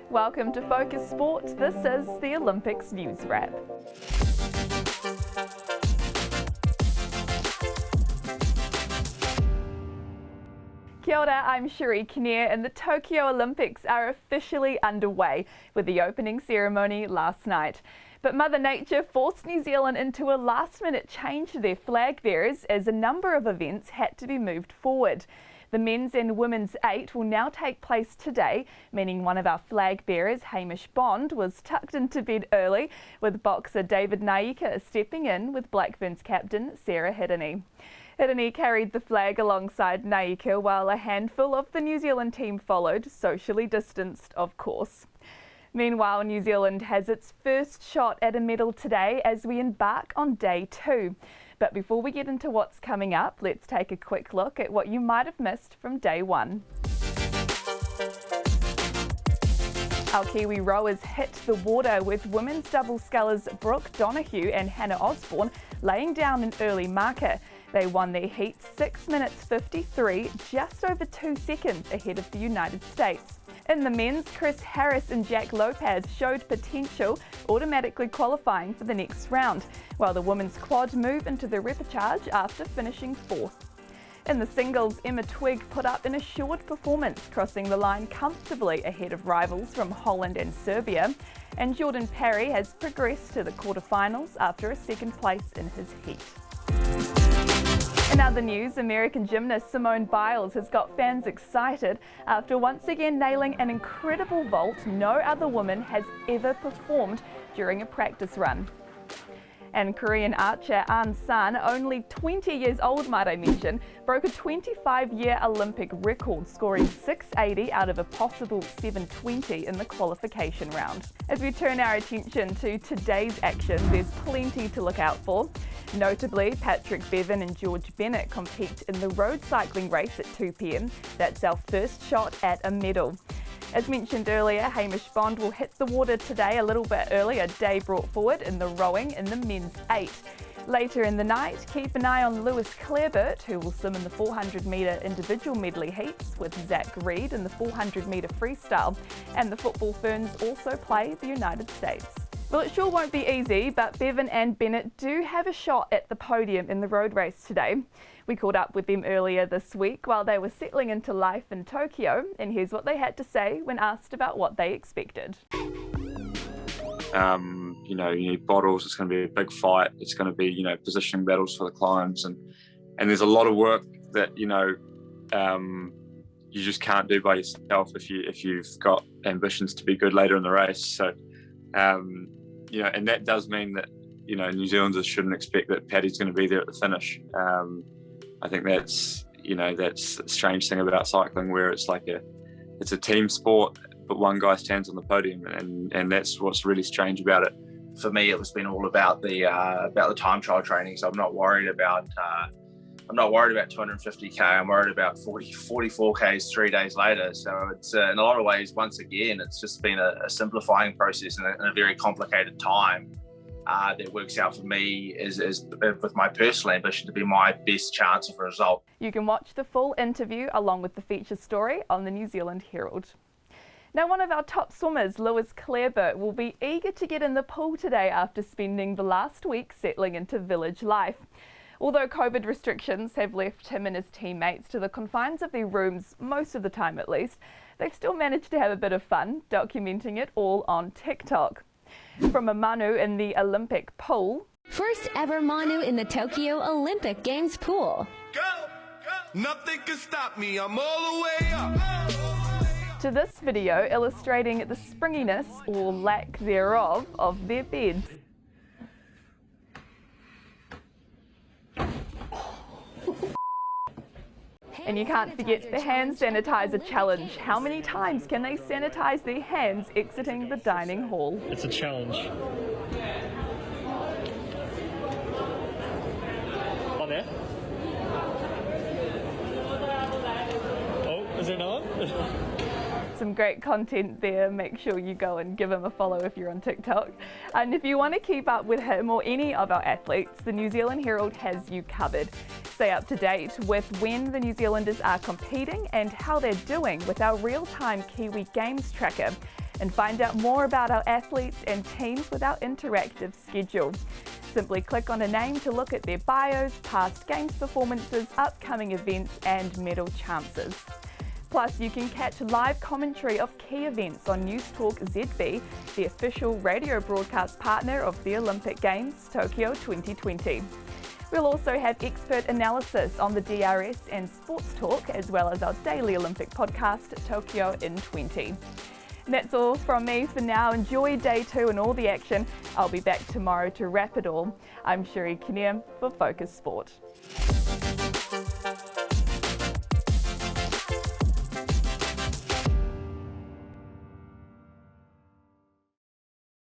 Welcome to Focus Sport. This is the Olympics News Wrap. Kia ora, I'm Cherie Kinnear, and the Tokyo Olympics are officially underway with the opening ceremony last night. But Mother Nature forced New Zealand into a last-minute change to their flag bearers as a number of events had to be moved forward. The men's and women's 8 will now take place today, meaning one of our flag bearers, Hamish Bond, was tucked into bed early, with boxer David Naika stepping in with Blackburn's captain Sarah Hirini. Hirini carried the flag alongside Naika while a handful of the New Zealand team followed, socially distanced of course. Meanwhile, New Zealand has its first shot at a medal today as we embark on day 2. But before we get into what's coming up, let's take a quick look at what you might have missed from day 1. Our Kiwi rowers hit the water with women's double scullers Brooke Donoghue and Hannah Osborne laying down an early marker. They won their heat 6 minutes 53, just over 2 seconds ahead of the United States. In the men's, Chris Harris and Jack Lopez showed potential, automatically qualifying for the next round, while the women's quad move into the repechage after finishing 4th. In the singles, Emma Twigg put up an assured performance, crossing the line comfortably ahead of rivals from Holland and Serbia, and Jordan Parry has progressed to the quarterfinals after a second place in his heat. In other news, American gymnast Simone Biles has got fans excited after once again nailing an incredible vault no other woman has ever performed during a practice run. And Korean archer Ahn San, only 20 years old might I mention, broke a 25-year Olympic record, scoring 680 out of a possible 720 in the qualification round. As we turn our attention to today's action, there's plenty to look out for. Notably, Patrick Bevan and George Bennett compete in the road cycling race at 2 p.m. That's our first shot at a medal. As mentioned earlier, Hamish Bond will hit the water today a little bit early, a day brought forward in the rowing in the men's 8. Later in the night, keep an eye on Lewis Clareburt, who will swim in the 400-metre individual medley heats with Zach Reed in the 400-metre freestyle. And the Football Ferns also play the United States. Well, it sure won't be easy, but Bevan and Bennett do have a shot at the podium in the road race today. We caught up with them earlier this week while they were settling into life in Tokyo, and here's what they had to say when asked about what they expected. You need bottles, it's going to be a big fight, it's going to be, positioning battles for the climbs, and there's a lot of work that, you just can't do by yourself if you've got ambitions to be good later in the race. So, and that does mean that, New Zealanders shouldn't expect that Paddy's going to be there at the finish. I think that's a strange thing about cycling, where it's it's a team sport, but one guy stands on the podium, and that's what's really strange about it. For me, it was been all about the time trial training. So I'm not worried about 250k. I'm worried about 44k's 3 days later. So it's in a lot of ways, once again, it's just been a simplifying process in a very complicated time. That works out for me is with my personal ambition to be my best chance of a result. You can watch the full interview along with the feature story on the New Zealand Herald. Now, one of our top swimmers, Lewis Clareburt, will be eager to get in the pool today after spending the last week settling into village life. Although COVID restrictions have left him and his teammates to the confines of their rooms, most of the time at least, they've still managed to have a bit of fun, documenting it all on TikTok. From a manu in the Olympic pool. First ever manu in the Tokyo Olympic Games pool. Go, go. Nothing can stop me, I'm all the way up. To this video illustrating the springiness, or lack thereof, of their beds. And you can't forget the hand sanitizer challenge. How many times can they sanitize their hands exiting the dining hall? It's a challenge. On there. Oh, is there another one? Some great content there. Make sure you go and give him a follow if you're on TikTok. And if you want to keep up with him or any of our athletes, the New Zealand Herald has you covered. Stay up to date with when the New Zealanders are competing and how they're doing with our real-time Kiwi Games tracker. and find out more about our athletes and teams with our interactive schedule. Simply click on a name to look at their bios, past games performances, upcoming events and medal chances. Plus, you can catch live commentary of key events on News Talk ZB, the official radio broadcast partner of the Olympic Games, Tokyo 2020. We'll also have expert analysis on the DRS and Sports Talk, as well as our daily Olympic podcast, Tokyo in 20. And that's all from me for now. Enjoy day 2 and all the action. I'll be back tomorrow to wrap it all. I'm Sherry Kinnear for Focus Sport.